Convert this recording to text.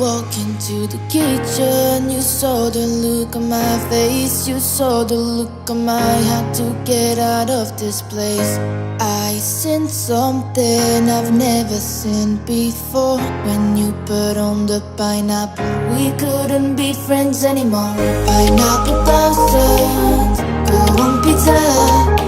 walk into the kitchen, you saw the look on my face, you saw the look on my had to get out of this place. I seen something I've never seen before. When you put on the pineapple, we couldn't be friends anymore. Pineapple thousand, go on pizza.